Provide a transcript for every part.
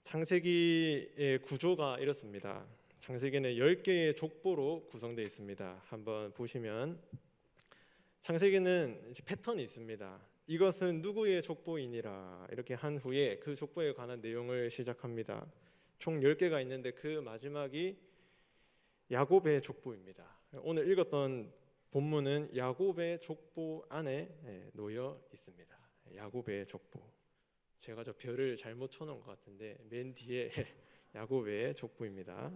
창세기의 구조가 이렇습니다. 창세기는 10개의 족보로 구성되어 있습니다. 한번 보시면 창세기는 이제 패턴이 있습니다. 이것은 누구의 족보이니라 이렇게 한 후에 그 족보에 관한 내용을 시작합니다. 총 10개가 있는데 그 마지막이 야곱의 족보입니다. 오늘 읽었던 본문은 야곱의 족보 안에 놓여 있습니다. 야곱의 족보. 제가 저 별을 잘못 쳐놓은 것 같은데 맨 뒤에 야곱의 족보입니다.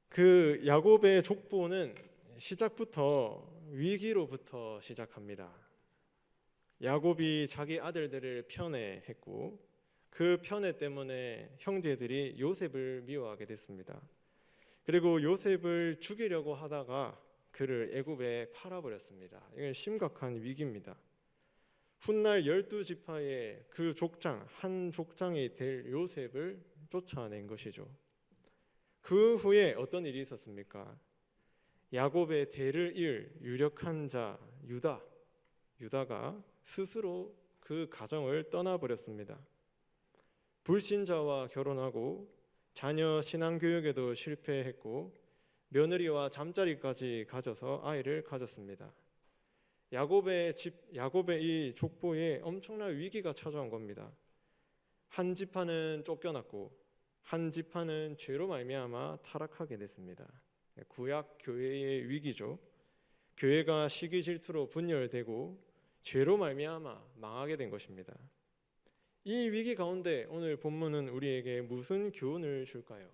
그 야곱의 족보는 시작부터 위기로부터 시작합니다. 야곱이 자기 아들들을 편애했고 그 편애 때문에 형제들이 요셉을 미워하게 됐습니다. 그리고 요셉을 죽이려고 하다가 그를 애굽에 팔아버렸습니다. 이건 심각한 위기입니다. 훗날 12지파의 그 족장, 한 족장이 될 요셉을 쫓아낸 것이죠. 그 후에 어떤 일이 있었습니까? 야곱의 대를 이을 유력한 자 유다가 스스로 그 가정을 떠나버렸습니다. 불신자와 결혼하고 자녀 신앙교육에도 실패했고 며느리와 잠자리까지 가져서 아이를 가졌습니다. 야곱의 이 족보에 엄청난 위기가 찾아온 겁니다. 한 지파는 쫓겨났고 한 지파는 죄로 말미암아 타락하게 됐습니다. 구약 교회의 위기죠. 교회가 시기 질투로 분열되고 죄로 말미암아 망하게 된 것입니다. 이 위기 가운데 오늘 본문은 우리에게 무슨 교훈을 줄까요?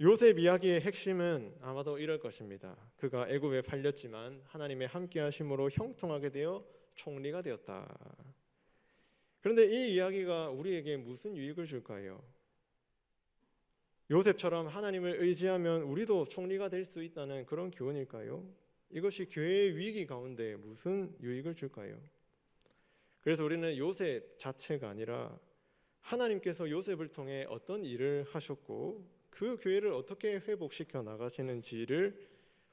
요셉 이야기의 핵심은 아마도 이럴 것입니다. 그가 애굽에 팔렸지만 하나님의 함께하심으로 형통하게 되어 총리가 되었다. 그런데 이 이야기가 우리에게 무슨 유익을 줄까요? 요셉처럼 하나님을 의지하면 우리도 총리가 될 수 있다는 그런 교훈일까요? 이것이 교회의 위기 가운데 무슨 유익을 줄까요? 그래서 우리는 요셉 자체가 아니라 하나님께서 요셉을 통해 어떤 일을 하셨고 그 교회를 어떻게 회복시켜 나가시는지를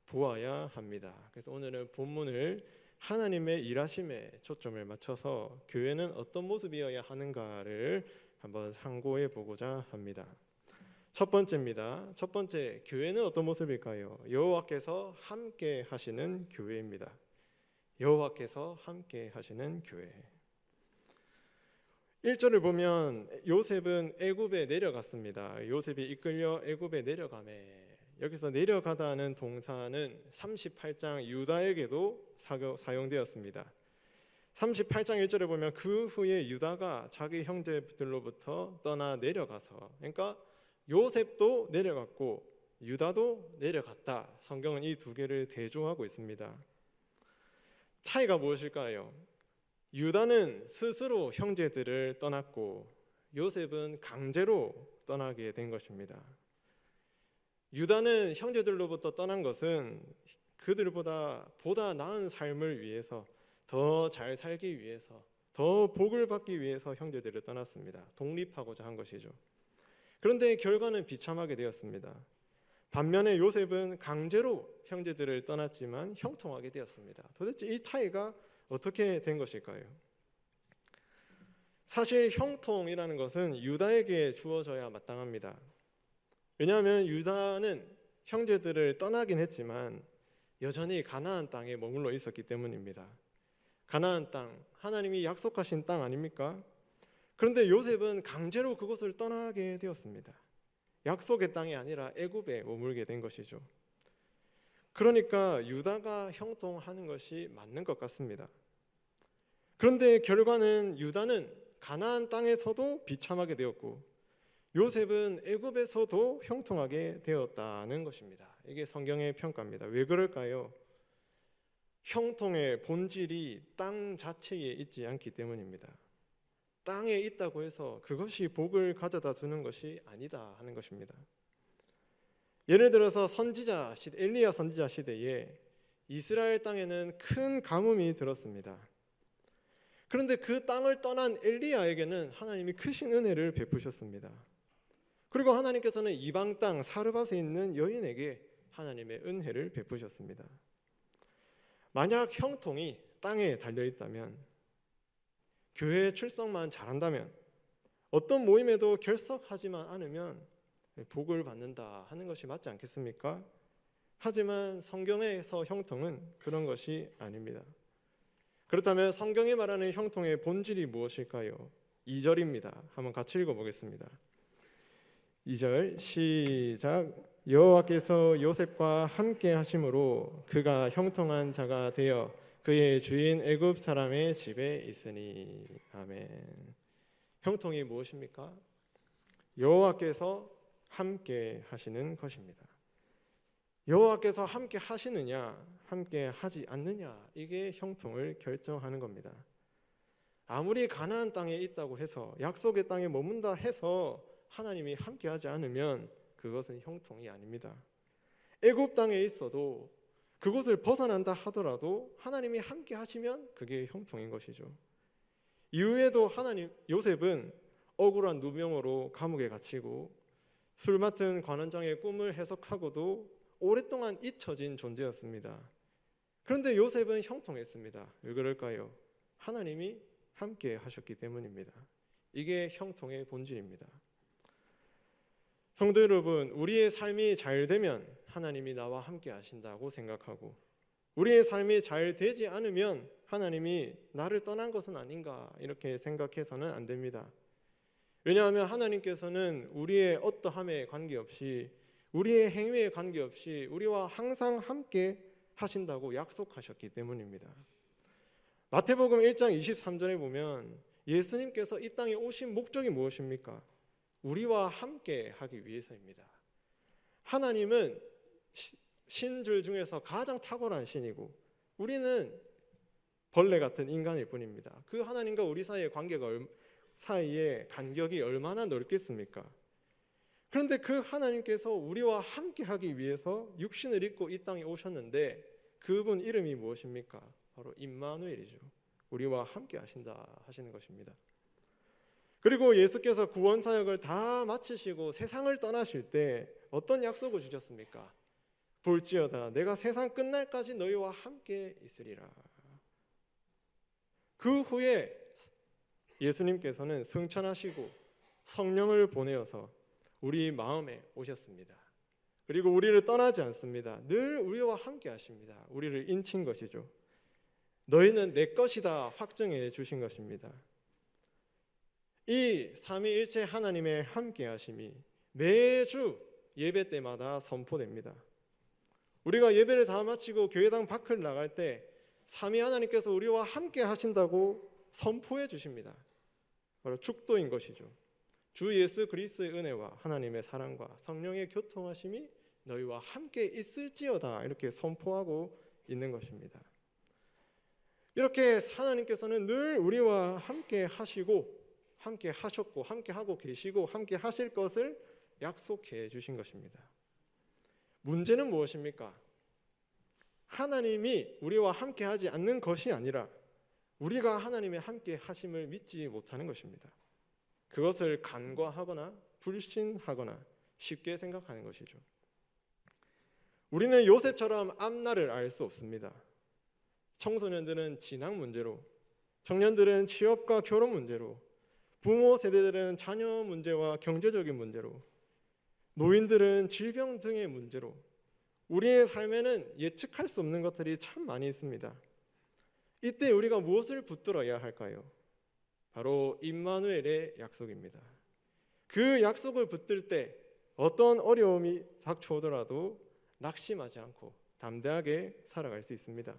보아야 합니다. 그래서 오늘은 본문을 하나님의 일하심에 초점을 맞춰서 교회는 어떤 모습이어야 하는가를 한번 상고해 보고자 합니다. 첫 번째입니다. 첫 번째, 교회는 어떤 모습일까요? 여호와께서 함께 하시는 교회입니다. 여호와께서 함께 하시는 교회. 1절을 보면 요셉은 애굽에 내려갔습니다. 요셉이 이끌려 애굽에 내려가매. 여기서 내려가다는 동사는 38장 유다에게도 사용되었습니다. 38장 1절에 보면 그 후에 유다가 자기 형제들로부터 떠나 내려가서, 그러니까 요셉도 내려갔고 유다도 내려갔다. 성경은 이 두 개를 대조하고 있습니다. 차이가 무엇일까요? 유다는 스스로 형제들을 떠났고 요셉은 강제로 떠나게 된 것입니다. 유다는 형제들로부터 떠난 것은 그들보다 나은 삶을 위해서, 더 잘 살기 위해서, 더 복을 받기 위해서 형제들을 떠났습니다. 독립하고자 한 것이죠. 그런데 결과는 비참하게 되었습니다. 반면에 요셉은 강제로 형제들을 떠났지만 형통하게 되었습니다. 도대체 이 차이가 어떻게 된 것일까요? 사실 형통이라는 것은 유다에게 주어져야 마땅합니다. 왜냐하면 유다는 형제들을 떠나긴 했지만 여전히 가나안 땅에 머물러 있었기 때문입니다. 가나안 땅, 하나님이 약속하신 땅 아닙니까? 그런데 요셉은 강제로 그곳을 떠나게 되었습니다. 약속의 땅이 아니라 애굽에 머물게 된 것이죠. 그러니까 유다가 형통하는 것이 맞는 것 같습니다. 그런데 결과는 유다는 가나안 땅에서도 비참하게 되었고 요셉은 애굽에서도 형통하게 되었다는 것입니다. 이게 성경의 평가입니다. 왜 그럴까요? 형통의 본질이 땅 자체에 있지 않기 때문입니다. 땅에 있다고 해서 그것이 복을 가져다 주는 것이 아니다 하는 것입니다. 예를 들어서 엘리야 선지자 시대에 이스라엘 땅에는 큰 가뭄이 들었습니다. 그런데 그 땅을 떠난 엘리야에게는 하나님이 크신 은혜를 베푸셨습니다. 그리고 하나님께서는 이방 땅 사르밧에 있는 여인에게 하나님의 은혜를 베푸셨습니다. 만약 형통이 땅에 달려 있다면 교회 출석만 잘한다면, 어떤 모임에도 결석하지만 않으면 복을 받는다 하는 것이 맞지 않겠습니까? 하지만 성경에서 형통은 그런 것이 아닙니다. 그렇다면 성경이 말하는 형통의 본질이 무엇일까요? 2절입니다. 한번 같이 읽어보겠습니다. 2절 시작. 여호와께서 요셉과 함께 하심으로 그가 형통한 자가 되어 그의 주인 애굽 사람의 집에 있으니. 아멘. 형통이 무엇입니까? 여호와께서 함께 하시는 것입니다. 여호와께서 함께 하시느냐, 함께 하지 않느냐, 이게 형통을 결정하는 겁니다. 아무리 가나안 땅에 있다고 해서, 약속의 땅에 머문다 해서 하나님이 함께 하지 않으면 그것은 형통이 아닙니다. 애굽 땅에 있어도, 그곳을 벗어난다 하더라도 하나님이 함께 하시면 그게 형통인 것이죠. 이후에도 요셉은 억울한 누명으로 감옥에 갇히고 술 맡은 관원장의 꿈을 해석하고도 오랫동안 잊혀진 존재였습니다. 그런데 요셉은 형통했습니다. 왜 그럴까요? 하나님이 함께 하셨기 때문입니다. 이게 형통의 본질입니다. 성도 여러분, 우리의 삶이 잘 되면 하나님이 나와 함께 하신다고 생각하고, 우리의 삶이 잘 되지 않으면 하나님이 나를 떠난 것은 아닌가 이렇게 생각해서는 안 됩니다. 왜냐하면 하나님께서는 우리의 어떠함에 관계없이, 우리의 행위에 관계없이 우리와 항상 함께 하신다고 약속하셨기 때문입니다. 마태복음 1장 23절에 보면 예수님께서 이 땅에 오신 목적이 무엇입니까? 우리와 함께 하기 위해서입니다. 하나님은 신들 중에서 가장 탁월한 신이고 우리는 벌레 같은 인간일 뿐입니다. 그 하나님과 우리 사이의 사이의 간격이 얼마나 넓겠습니까? 그런데 그 하나님께서 우리와 함께 하기 위해서 육신을 입고 이 땅에 오셨는데 그분 이름이 무엇입니까? 바로 임마누엘이죠. 우리와 함께 하신다 하시는 것입니다. 그리고 예수께서 구원 사역을 다 마치시고 세상을 떠나실 때 어떤 약속을 주셨습니까? 볼지어다 내가 세상 끝날까지 너희와 함께 있으리라. 그 후에 예수님께서는 승천하시고 성령을 보내어서 우리 마음에 오셨습니다. 그리고 우리를 떠나지 않습니다. 늘 우리와 함께 하십니다. 우리를 인친 것이죠. 너희는 내 것이다 확증해 주신 것입니다. 이 삼위일체 하나님의 함께 하심이 매주 예배 때마다 선포됩니다. 우리가 예배를 다 마치고 교회당 밖을 나갈 때 삼위 하나님께서 우리와 함께 하신다고 선포해 주십니다. 바로 축도인 것이죠. 주 예수 그리스도의 은혜와 하나님의 사랑과 성령의 교통하심이 너희와 함께 있을지어다 이렇게 선포하고 있는 것입니다. 이렇게 하나님께서는 늘 우리와 함께 하시고 함께 하셨고 함께 하고 계시고 함께 하실 것을 약속해 주신 것입니다. 문제는 무엇입니까? 하나님이 우리와 함께 하지 않는 것이 아니라 우리가 하나님의 함께 하심을 믿지 못하는 것입니다. 그것을 간과하거나 불신하거나 쉽게 생각하는 것이죠. 우리는 요셉처럼 앞날을 알 수 없습니다. 청소년들은 진학 문제로, 청년들은 취업과 결혼 문제로, 부모 세대들은 자녀 문제와 경제적인 문제로, 노인들은 질병 등의 문제로 우리의 삶에는 예측할 수 없는 것들이 참 많이 있습니다. 이때 우리가 무엇을 붙들어야 할까요? 바로 임마누엘의 약속입니다. 그 약속을 붙들 때 어떤 어려움이 닥쳐오더라도 낙심하지 않고 담대하게 살아갈 수 있습니다.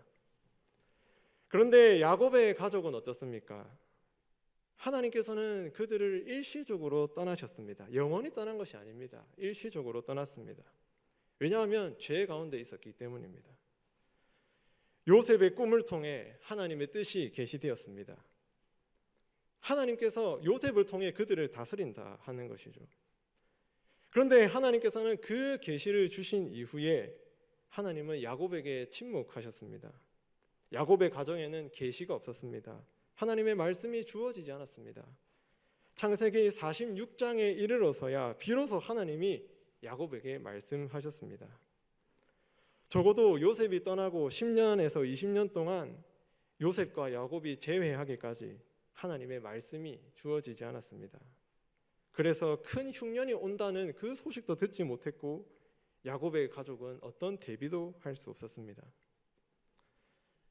그런데 야곱의 가족은 어떻습니까? 하나님께서는 그들을 일시적으로 떠나셨습니다. 영원히 떠난 것이 아닙니다. 일시적으로 떠났습니다. 왜냐하면 죄 가운데 있었기 때문입니다. 요셉의 꿈을 통해 하나님의 뜻이 계시되었습니다. 하나님께서 요셉을 통해 그들을 다스린다 하는 것이죠. 그런데 하나님께서는 그 계시를 주신 이후에 하나님은 야곱에게 침묵하셨습니다. 야곱의 가정에는 계시가 없었습니다. 하나님의 말씀이 주어지지 않았습니다. 창세기 46장에 이르러서야 비로소 하나님이 야곱에게 말씀하셨습니다. 적어도 요셉이 떠나고 10년에서 20년 동안 요셉과 야곱이 재회하기까지 하나님의 말씀이 주어지지 않았습니다. 그래서 큰 흉년이 온다는 그 소식도 듣지 못했고 야곱의 가족은 어떤 대비도 할 수 없었습니다.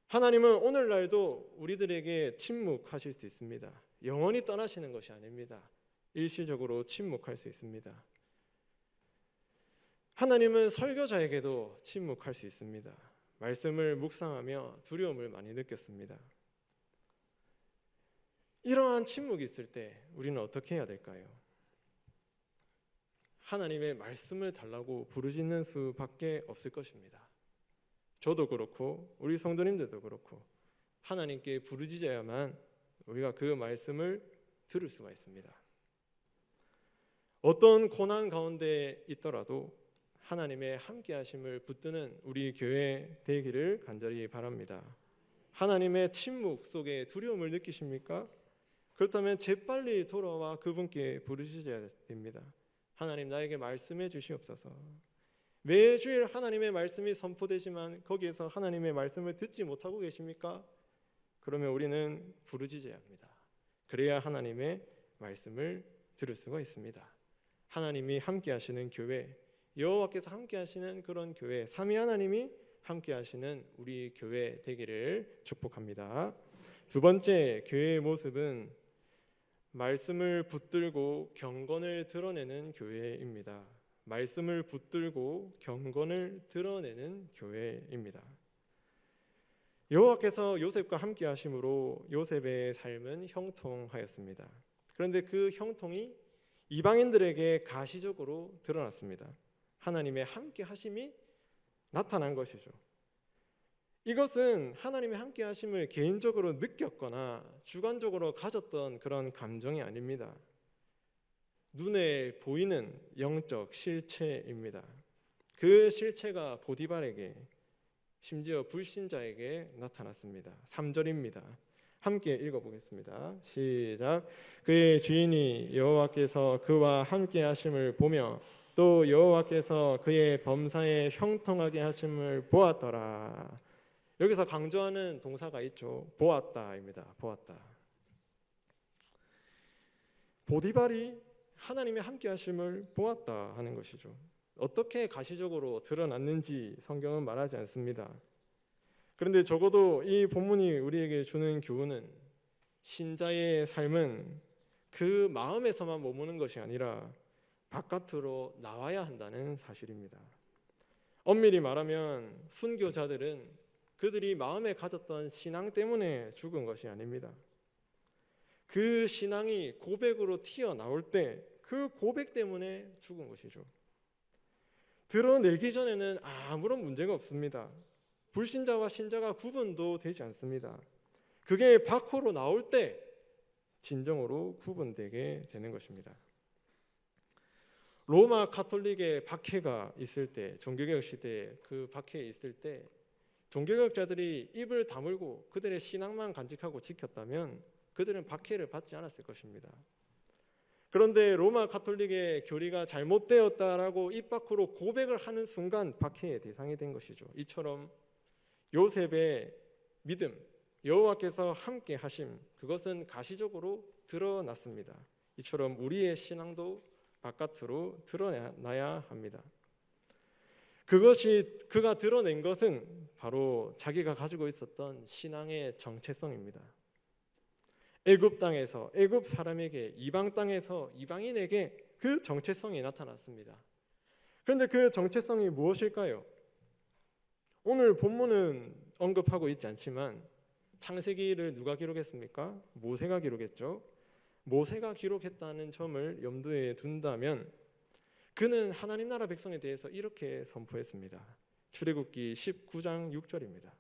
하나님은 오늘날도 우리들에게 침묵하실 수 있습니다. 영원히 떠나시는 것이 아닙니다. 일시적으로 침묵할 수 있습니다. 하나님은 설교자에게도 침묵할 수 있습니다. 말씀을 묵상하며 두려움을 많이 느꼈습니다. 이러한 침묵이 있을 때 우리는 어떻게 해야 될까요? 하나님의 말씀을 달라고 부르짖는 수밖에 없을 것입니다. 저도 그렇고 우리 성도님들도 그렇고 하나님께 부르짖어야만 우리가 그 말씀을 들을 수가 있습니다. 어떤 고난 가운데 있더라도 하나님의 함께하심을 붙드는 우리 교회 되기를 간절히 바랍니다. 하나님의 침묵 속에 두려움을 느끼십니까? 그렇다면 재빨리 돌아와 그분께 부르짖어야 됩니다. 하나님, 나에게 말씀해 주시옵소서. 매주일 하나님의 말씀이 선포되지만 거기에서 하나님의 말씀을 듣지 못하고 계십니까? 그러면 우리는 부르짖어야 합니다. 그래야 하나님의 말씀을 들을 수가 있습니다. 하나님이 함께 하시는 교회, 여호와께서 함께 하시는 그런 교회, 삼위 하나님이 함께 하시는 우리 교회 되기를 축복합니다. 두 번째 교회의 모습은 말씀을 붙들고 경건을 드러내는 교회입니다. 말씀을 붙들고 경건을 드러내는 교회입니다. 여호와께서 요셉과 함께 하심으로 요셉의 삶은 형통하였습니다. 그런데 그 형통이 이방인들에게 가시적으로 드러났습니다. 하나님의 함께 하심이 나타난 것이죠. 이것은 하나님의 함께 하심을 개인적으로 느꼈거나 주관적으로 가졌던 그런 감정이 아닙니다. 눈에 보이는 영적 실체입니다. 그 실체가 보디발에게, 심지어 불신자에게 나타났습니다. 3절입니다. 함께 읽어보겠습니다. 시작. 그의 주인이 여호와께서 그와 함께 하심을 보며 또 여호와께서 그의 범사에 형통하게 하심을 보았더라. 여기서 강조하는 동사가 있죠. 보았다입니다. 보았다. 보디발이 하나님의 함께 하심을 보았다 하는 것이죠. 어떻게 가시적으로 드러났는지 성경은 말하지 않습니다. 그런데 적어도 이 본문이 우리에게 주는 교훈은 신자의 삶은 그 마음에서만 머무는 것이 아니라 바깥으로 나와야 한다는 사실입니다. 엄밀히 말하면 순교자들은 그들이 마음에 가졌던 신앙 때문에 죽은 것이 아닙니다. 그 신앙이 고백으로 튀어나올 때 그 고백 때문에 죽은 것이죠. 드러내기 전에는 아무런 문제가 없습니다. 불신자와 신자가 구분도 되지 않습니다. 그게 밖으로 나올 때 진정으로 구분되게 되는 것입니다. 로마 가톨릭의 박해가 있을 때, 종교개혁 시대에 그 박해에 있을 때 종교개혁자들이 입을 다물고 그들의 신앙만 간직하고 지켰다면 그들은 박해를 받지 않았을 것입니다. 그런데 로마 가톨릭의 교리가 잘못되었다라고 입 밖으로 고백을 하는 순간 박해의 대상이 된 것이죠. 이처럼 요셉의 믿음, 여호와께서 함께 하심, 그것은 가시적으로 드러났습니다. 이처럼 우리의 신앙도 바깥으로 드러나야 합니다. 그것이 그가 드러낸 것은 바로 자기가 가지고 있었던 신앙의 정체성입니다. 애굽 땅에서 애굽 사람에게, 이방 땅에서 이방인에게 그 정체성이 나타났습니다. 그런데 그 정체성이 무엇일까요? 오늘 본문은 언급하고 있지 않지만 창세기를 누가 기록했습니까? 모세가 기록했죠. 모세가 기록했다는 점을 염두에 둔다면 그는 하나님 나라 백성에 대해서 이렇게 선포했습니다. 출애굽기 19장 6절입니다.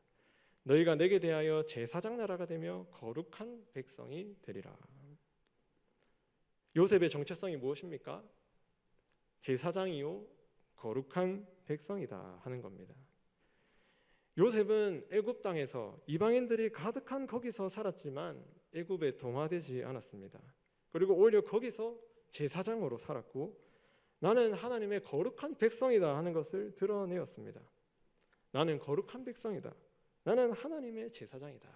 너희가 내게 대하여 제사장 나라가 되며 거룩한 백성이 되리라. 요셉의 정체성이 무엇입니까? 제사장이요 거룩한 백성이다 하는 겁니다. 요셉은 애굽 땅에서 이방인들이 가득한 거기서 살았지만 애굽에 동화되지 않았습니다. 그리고 오히려 거기서 제사장으로 살았고 나는 하나님의 거룩한 백성이다 하는 것을 드러내었습니다. 나는 거룩한 백성이다. 나는 하나님의 제사장이다.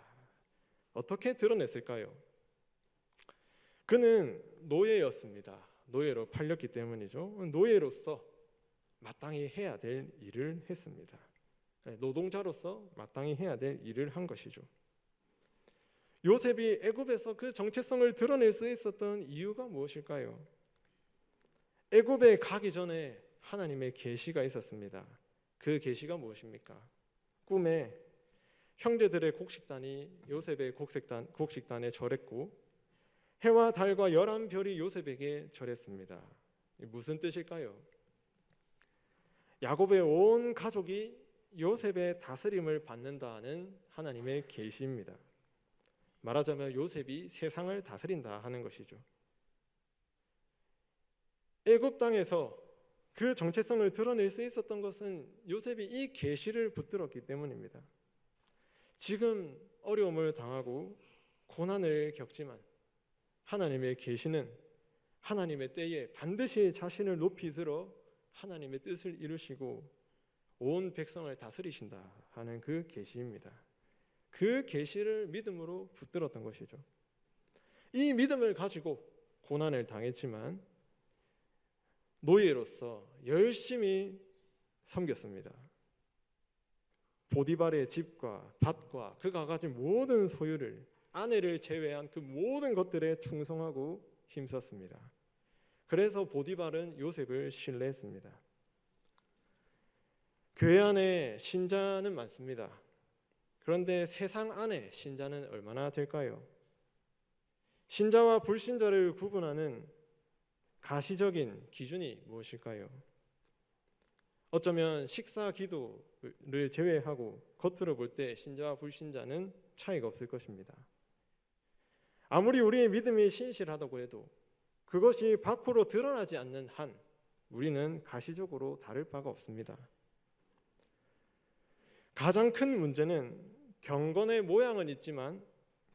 어떻게 드러냈을까요? 그는 노예였습니다. 노예로 팔렸기 때문이죠. 노예로서 마땅히 해야 될 일을 했습니다. 노동자로서 마땅히 해야 될 일을 한 것이죠. 요셉이 애굽에서 그 정체성을 드러낼 수 있었던 이유가 무엇일까요? 애굽에 가기 전에 하나님의 계시가 있었습니다. 그 계시가 무엇입니까? 꿈에 형제들의 곡식단이 요셉의 곡식단에 절했고 해와 달과 11별이 요셉에게 절했습니다. 무슨 뜻일까요? 야곱의 온 가족이 요셉의 다스림을 받는다는 하나님의 계시입니다. 말하자면 요셉이 세상을 다스린다 하는 것이죠. 애굽 땅에서 그 정체성을 드러낼 수 있었던 것은 요셉이 이 계시를 붙들었기 때문입니다. 지금 어려움을 당하고 고난을 겪지만 하나님의 계시는 하나님의 때에 반드시 자신을 높이 들어 하나님의 뜻을 이루시고 온 백성을 다스리신다 하는 그 계시입니다. 그 계시를 믿음으로 붙들었던 것이죠. 이 믿음을 가지고 고난을 당했지만 노예로서 열심히 섬겼습니다. 보디발의 집과 밭과 그가 가진 모든 소유를, 아내를 제외한 그 모든 것들에 충성하고 힘썼습니다. 그래서 보디발은 요셉을 신뢰했습니다. 교회 안에 신자는 많습니다. 그런데 세상 안에 신자는 얼마나 될까요? 신자와 불신자를 구분하는 가시적인 기준이 무엇일까요? 어쩌면 식사 기도를 제외하고 겉으로 볼 때 신자와 불신자는 차이가 없을 것입니다. 아무리 우리의 믿음이 신실하다고 해도 그것이 밖으로 드러나지 않는 한 우리는 가시적으로 다를 바가 없습니다. 가장 큰 문제는 경건의 모양은 있지만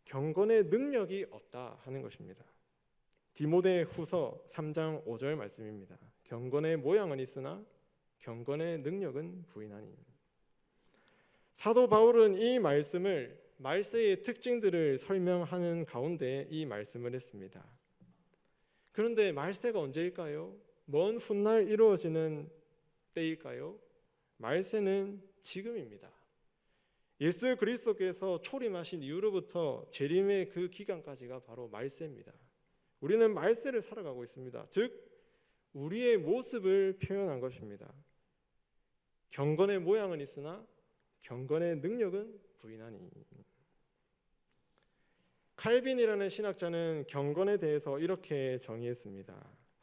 경건의 능력이 없다 하는 것입니다. 디모데 후서 3장 5절 말씀입니다. 경건의 모양은 있으나 경건의 능력은 부인하니. 사도 바울은 이 말씀을 말세의 특징들을 설명하는 가운데 이 말씀을 했습니다. 그런데 말세가 언제일까요? 먼 훗날 이루어지는 때일까요? 말세는 지금입니다. 예수 그리스도께서 초림하신 이후로부터 재림의 그 기간까지가 바로 말세입니다. 우리는 말세를 살아가고 있습니다. 즉 우리의 모습을 표현한 것입니다. 경건의 모양은 있으나 경건의 능력은 부인하니. 칼빈이라는 신학자는 경건에 대해서 이렇게 정의했습니다.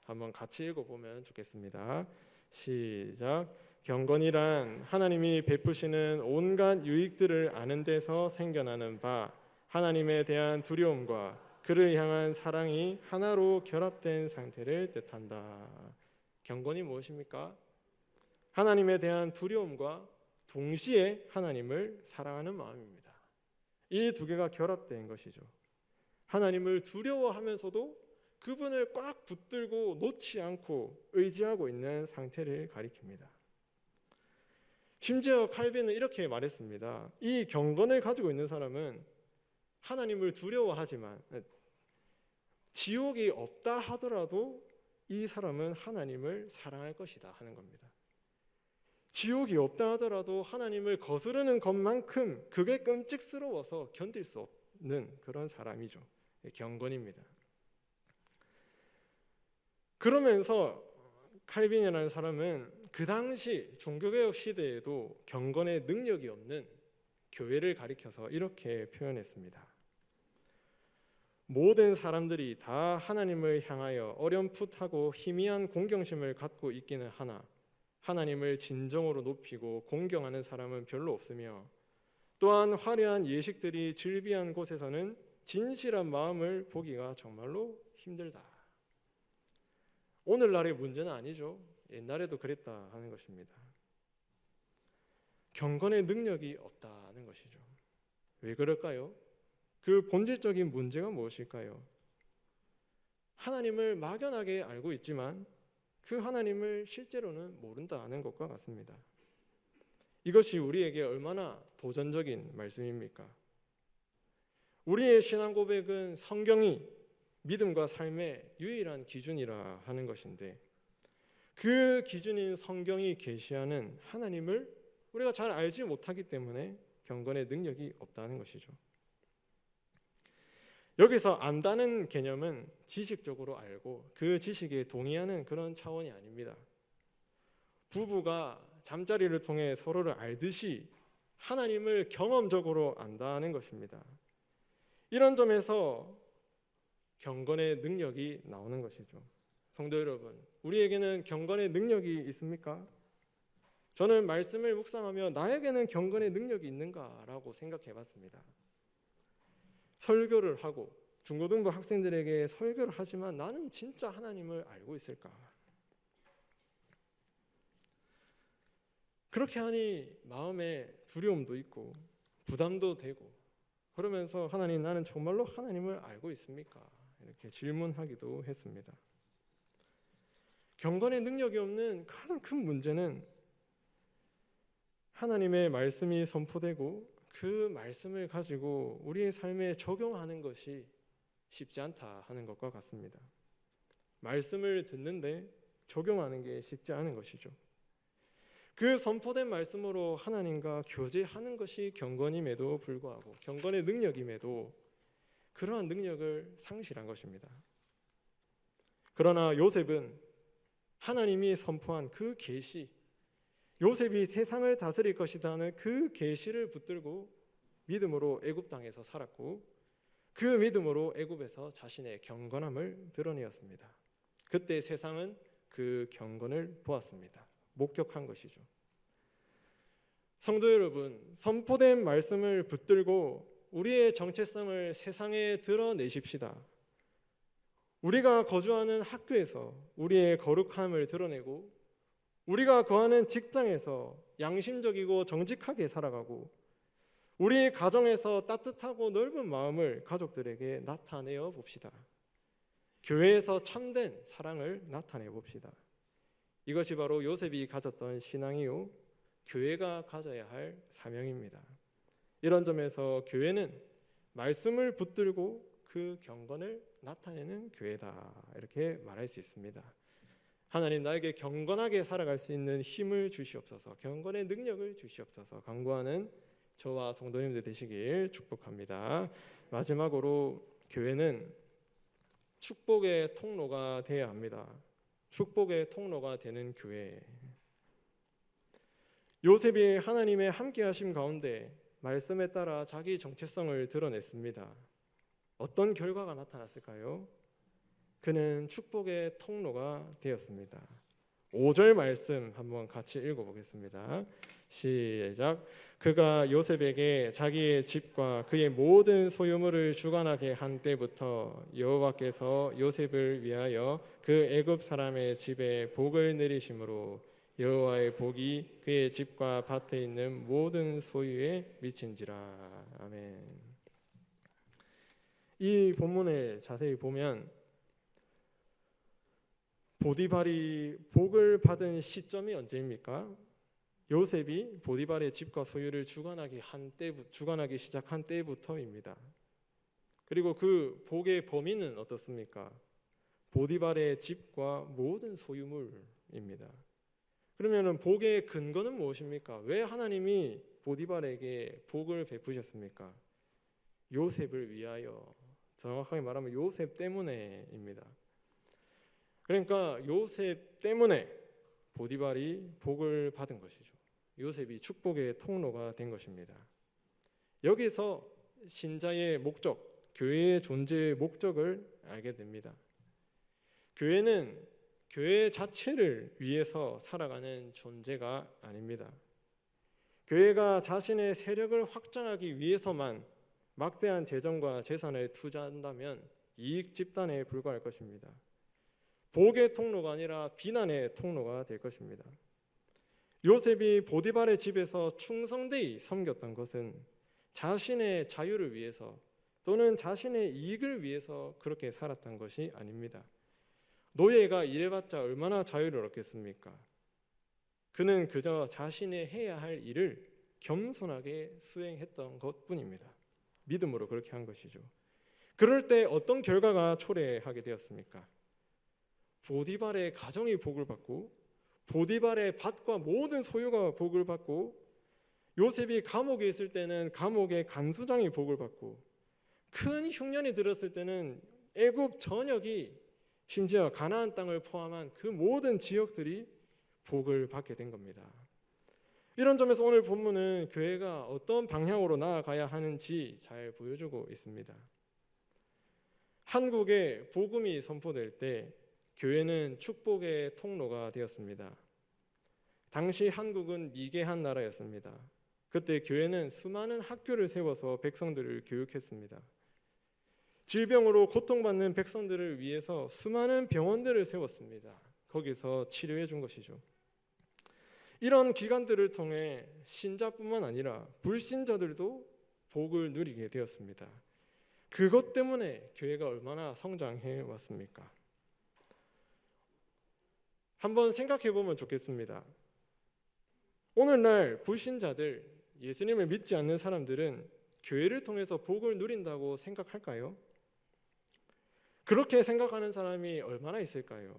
한번 같이 읽어보면 좋겠습니다. 시작. 경건이란 하나님이 베푸시는 온갖 유익들을 아는 데서 생겨나는 바 하나님에 대한 두려움과 그를 향한 사랑이 하나로 결합된 상태를 뜻한다. 경건이 무엇입니까? 하나님에 대한 두려움과 동시에 하나님을 사랑하는 마음입니다. 이 두 개가 결합된 것이죠. 하나님을 두려워하면서도 그분을 꽉 붙들고 놓지 않고 의지하고 있는 상태를 가리킵니다. 심지어 칼빈은 이렇게 말했습니다. 이 경건을 가지고 있는 사람은 하나님을 두려워하지만 지옥이 없다 하더라도 이 사람은 하나님을 사랑할 것이다 하는 겁니다. 지옥이 없다 하더라도 하나님을 거스르는 것만큼 그게 끔찍스러워서 견딜 수 없는 그런 사람이죠. 경건입니다. 그러면서 칼빈이라는 사람은 그 당시 종교개혁 시대에도 경건의 능력이 없는 교회를 가리켜서 이렇게 표현했습니다. 모든 사람들이 다 하나님을 향하여 어렴풋하고 희미한 공경심을 갖고 있기는 하나 하나님을 진정으로 높이고 공경하는 사람은 별로 없으며 또한 화려한 예식들이 즐비한 곳에서는 진실한 마음을 보기가 정말로 힘들다. 오늘날의 문제는 아니죠. 옛날에도 그랬다 하는 것입니다. 경건의 능력이 없다는 것이죠. 왜 그럴까요? 그 본질적인 문제가 무엇일까요? 하나님을 막연하게 알고 있지만 그 하나님을 실제로는 모른다는 것과 같습니다. 이것이 우리에게 얼마나 도전적인 말씀입니까? 우리의 신앙 고백은 성경이 믿음과 삶의 유일한 기준이라 하는 것인데, 그 기준인 성경이 계시하는 하나님을 우리가 잘 알지 못하기 때문에 경건의 능력이 없다는 것이죠. 여기서 안다는 개념은 지식적으로 알고 그 지식에 동의하는 그런 차원이 아닙니다. 부부가 잠자리를 통해 서로를 알듯이 하나님을 경험적으로 안다는 것입니다. 이런 점에서 경건의 능력이 나오는 것이죠. 성도 여러분, 우리에게는 경건의 능력이 있습니까? 저는 말씀을 묵상하며 나에게는 경건의 능력이 있는가라고 생각해 봤습니다. 설교를 하고 중고등부 학생들에게 설교를 하지만 나는 진짜 하나님을 알고 있을까? 그렇게 하니 마음에 두려움도 있고 부담도 되고, 그러면서 하나님, 나는 정말로 하나님을 알고 있습니까? 이렇게 질문하기도 했습니다. 경건의 능력이 없는 가장 큰 문제는 하나님의 말씀이 선포되고 그 말씀을 가지고 우리의 삶에 적용하는 것이 쉽지 않다 하는 것과 같습니다. 말씀을 듣는데 적용하는 게 쉽지 않은 것이죠. 그 선포된 말씀으로 하나님과 교제하는 것이 경건임에도 불구하고, 경건의 능력임에도 그러한 능력을 상실한 것입니다. 그러나 요셉은 하나님이 선포한 그 계시, 요셉이 세상을 다스릴 것이다 하는 그 계시를 붙들고 믿음으로 애굽 땅에서 살았고, 그 믿음으로 애굽에서 자신의 경건함을 드러내었습니다. 그때 세상은 그 경건을 보았습니다. 목격한 것이죠. 성도 여러분, 선포된 말씀을 붙들고 우리의 정체성을 세상에 드러내십시다. 우리가 거주하는 학교에서 우리의 거룩함을 드러내고, 우리가 거하는 직장에서 양심적이고 정직하게 살아가고, 우리 가정에서 따뜻하고 넓은 마음을 가족들에게 나타내어 봅시다. 교회에서 참된 사랑을 나타내 봅시다. 이것이 바로 요셉이 가졌던 신앙이요, 교회가 가져야 할 사명입니다. 이런 점에서 교회는 말씀을 붙들고 그 경건을 나타내는 교회다, 이렇게 말할 수 있습니다. 하나님, 나에게 경건하게 살아갈 수 있는 힘을 주시옵소서, 경건의 능력을 주시옵소서 간구하는 저와 성도님들 되시길 축복합니다. 마지막으로 교회는 축복의 통로가 되어야 합니다. 축복의 통로가 되는 교회. 요셉이 하나님의 함께하심 가운데 말씀에 따라 자기 정체성을 드러냈습니다. 어떤 결과가 나타났을까요? 그는 축복의 통로가 되었습니다. 5절 말씀 한번 같이 읽어보겠습니다. 시작. 그가 요셉에게 자기의 집과 그의 모든 소유물을 주관하게 한 때부터 여호와께서 요셉을 위하여 그 애굽 사람의 집에 복을 내리심으로 여호와의 복이 그의 집과 밭에 있는 모든 소유에 미친지라. 아멘. 이 본문을 자세히 보면 보디발이 복을 받은 시점이 언제입니까? 요셉이 보디발의 집과 소유를 주관하기 시작한 때부터입니다. 그리고 그 복의 범위는 어떻습니까? 보디발의 집과 모든 소유물입니다. 그러면 복의 근거는 무엇입니까? 왜 하나님이 보디발에게 복을 베푸셨습니까? 요셉을 위하여, 정확하게 말하면 요셉 때문에입니다. 그러니까 요셉 때문에 보디발이 복을 받은 것이죠. 요셉이 축복의 통로가 된 것입니다. 여기서 신자의 목적, 교회의 존재의 목적을 알게 됩니다. 교회는 교회 자체를 위해서 살아가는 존재가 아닙니다. 교회가 자신의 세력을 확장하기 위해서만 막대한 재정과 재산을 투자한다면 이익 집단에 불과할 것입니다. 복의 통로가 아니라 비난의 통로가 될 것입니다. 요셉이 보디발의 집에서 충성되이 섬겼던 것은 자신의 자유를 위해서 또는 자신의 이익을 위해서 그렇게 살았던 것이 아닙니다. 노예가 일해봤자 얼마나 자유를 얻겠습니까? 그는 그저 자신의 해야 할 일을 겸손하게 수행했던 것뿐입니다. 믿음으로 그렇게 한 것이죠. 그럴 때 어떤 결과가 초래하게 되었습니까? 보디발의 가정이 복을 받고 보디발의 밭과 모든 소유가 복을 받고 요셉이 감옥에 있을 때는 감옥의 간수장이 복을 받고 큰 흉년이 들었을 때는 애굽 전역이 심지어 가나안 땅을 포함한 그 모든 지역들이 복을 받게 된 겁니다. 이런 점에서 오늘 본문은 교회가 어떤 방향으로 나아가야 하는지 잘 보여주고 있습니다. 한국에 복음이 선포될 때 교회는 축복의 통로가 되었습니다. 당시 한국은 미개한 나라였습니다. 그때 교회는 수많은 학교를 세워서 백성들을 교육했습니다. 질병으로 고통받는 백성들을 위해서 수많은 병원들을 세웠습니다. 거기서 치료해 준 것이죠. 이런 기관들을 통해 신자뿐만 아니라 불신자들도 복을 누리게 되었습니다. 그것 때문에 교회가 얼마나 성장해 왔습니까? 한번 생각해 보면 좋겠습니다. 오늘날 불신자들, 예수님을 믿지 않는 사람들은 교회를 통해서 복을 누린다고 생각할까요? 그렇게 생각하는 사람이 얼마나 있을까요?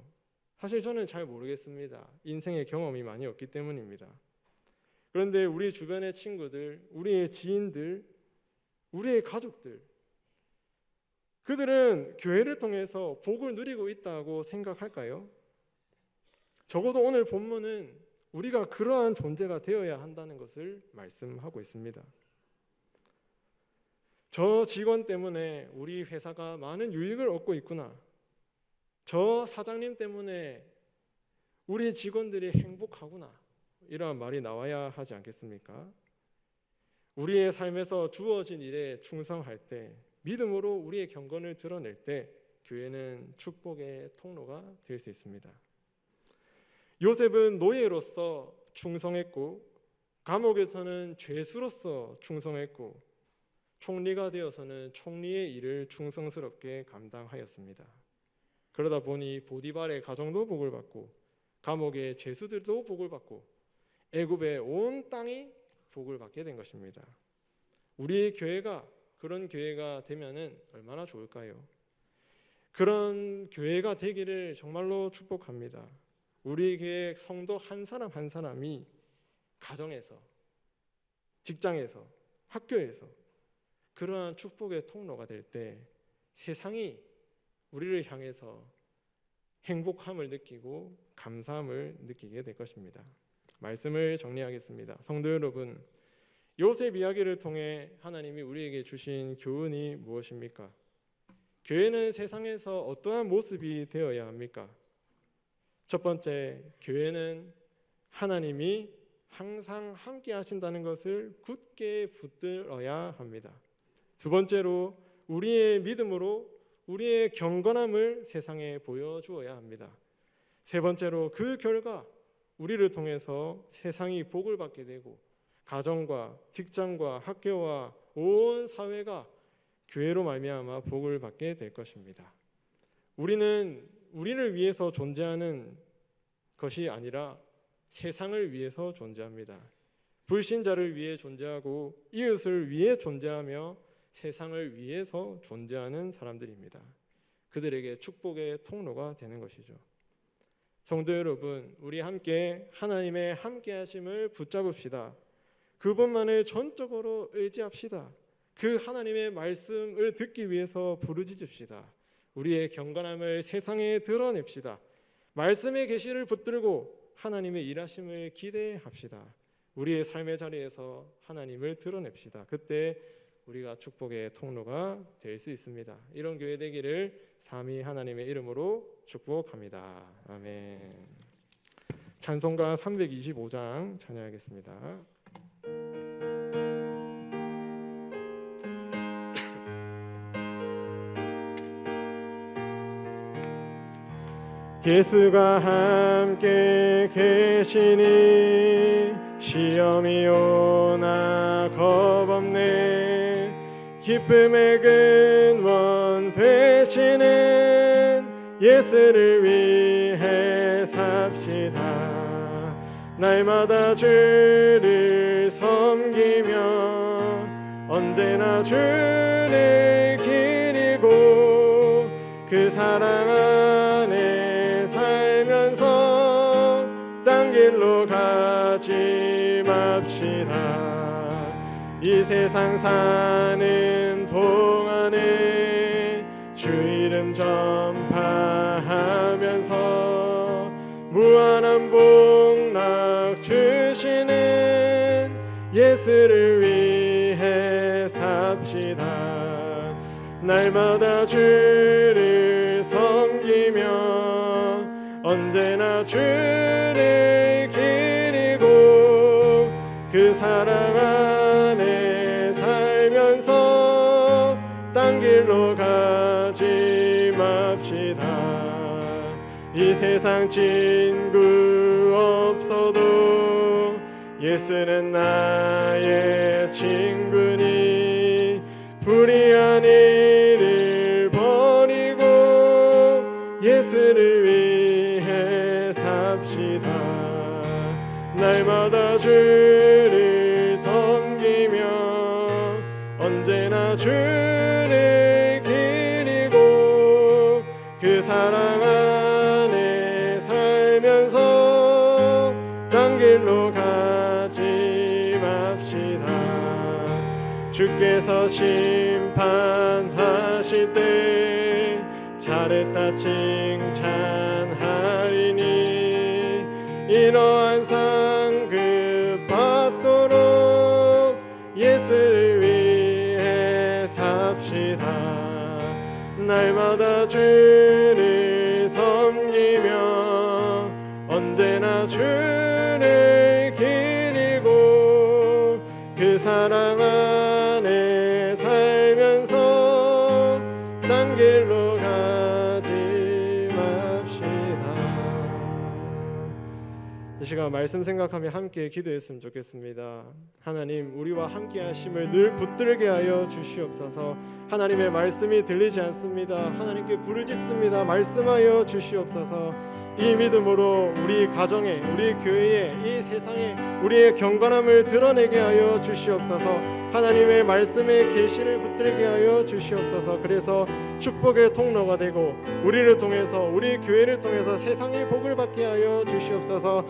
사실 저는 잘 모르겠습니다. 인생의 경험이 많이 없기 때문입니다. 그런데 우리 주변의 친구들, 우리의 지인들, 우리의 가족들, 그들은 교회를 통해서 복을 누리고 있다고 생각할까요? 적어도 오늘 본문은 우리가 그러한 존재가 되어야 한다는 것을 말씀하고 있습니다. 저 직원 때문에 우리 회사가 많은 유익을 얻고 있구나. 저 사장님 때문에 우리 직원들이 행복하구나. 이러한 말이 나와야 하지 않겠습니까? 우리의 삶에서 주어진 일에 충성할 때, 믿음으로 우리의 경건을 드러낼 때 교회는 축복의 통로가 될 수 있습니다. 요셉은 노예로서 충성했고 감옥에서는 죄수로서 충성했고 총리가 되어서는 총리의 일을 충성스럽게 감당하였습니다. 그러다 보니 보디발의 가정도 복을 받고 감옥의 죄수들도 복을 받고 애굽의 온 땅이 복을 받게 된 것입니다. 우리의 교회가 그런 교회가 되면은 얼마나 좋을까요? 그런 교회가 되기를 정말로 축복합니다. 우리 교회 성도 한 사람 한 사람이 가정에서, 직장에서, 학교에서 그러한 축복의 통로가 될 때 세상이 우리를 향해서 행복함을 느끼고 감사함을 느끼게 될 것입니다. 말씀을 정리하겠습니다. 성도 여러분, 요셉 이야기를 통해 하나님이 우리에게 주신 교훈이 무엇입니까? 교회는 세상에서 어떠한 모습이 되어야 합니까? 첫 번째, 교회는 하나님이 항상 함께 하신다는 것을 굳게 붙들어야 합니다. 두 번째로, 우리의 믿음으로 우리의 경건함을 세상에 보여주어야 합니다. 세 번째로, 그 결과 우리를 통해서 세상이 복을 받게 되고 가정과 직장과 학교와 온 사회가 교회로 말미암아 복을 받게 될 것입니다. 우리는 우리를 위해서 존재하는 것이 아니라 세상을 위해서 존재합니다. 불신자를 위해 존재하고 이웃을 위해 존재하며 세상을 위해서 존재하는 사람들입니다. 그들에게 축복의 통로가 되는 것이죠. 성도 여러분, 우리 함께 하나님의 함께하심을 붙잡읍시다. 그분만을 전적으로 의지합시다. 그 하나님의 말씀을 듣기 위해서 부르짖읍시다. 우리의 경건함을 세상에 드러냅시다. 말씀의 계시를 붙들고 하나님의 일하심을 기대합시다. 우리의 삶의 자리에서 하나님을 드러냅시다. 그때 우리가 축복의 통로가 될 수 있습니다. 이런 교회 되기를 삼위 하나님의 이름으로 축복합니다. 아멘. 찬송가 325장 찬양하겠습니다. 예수가 함께 계시니 시험이 오나 겁없네. 기쁨의 근원 되시는 예수를 위해 삽시다. 날마다 주를 섬기며 언제나 주를 기리고 그 사랑 안에 살면서 딴 길로 가지 맙시다. 이 세상 사는 동안에 주 이름 전파하면서 무한한 복락 주시는 예수를 위해 삽시다. 날마다 주를 섬기며 언제나 주를 기리고 그 사랑 안에 살면서 딴 길로 가지 맙시다. 이 세상 친구 없어도 예수는 나의 친구니 불의한 일을 버리고 예수를 위해 삽시다. 날마다 주를 섬기며 언제나 주를 기리고 그 사랑 안에 살면서 딴 길로 가지 맙시다. 주께서 심판하실 때 잘했다 칭찬하리니 이러한 상급 받도록 예수를 위해 삽시다. 날마다 주를 섬기며 언제나 주를 기리고 그 사랑 안에 살면서 딴 길로 가지 맙시다. 이 시간 말씀 생각하며 함께 기도했으면 좋겠습니다. 하나님, 우리와 함께 하심을 늘 붙들게 하여 주시옵소서. 하나님의 말씀이 들리지 않습니다. 하나님께 부르짖습니다. 말씀하여 주시옵소서. 이 믿음으로 우리 가정에, 우리 교회에, 이 세상에 우리의 경건함을 드러내게 하여 주시옵소서. 하나님의 말씀의 계시를 붙들게 하여 주시옵소서. 그래서 축복의 통로가 되고 우리를 통해서, 우리 교회를 통해서 세상의 복을 받게 하여 주시옵소서.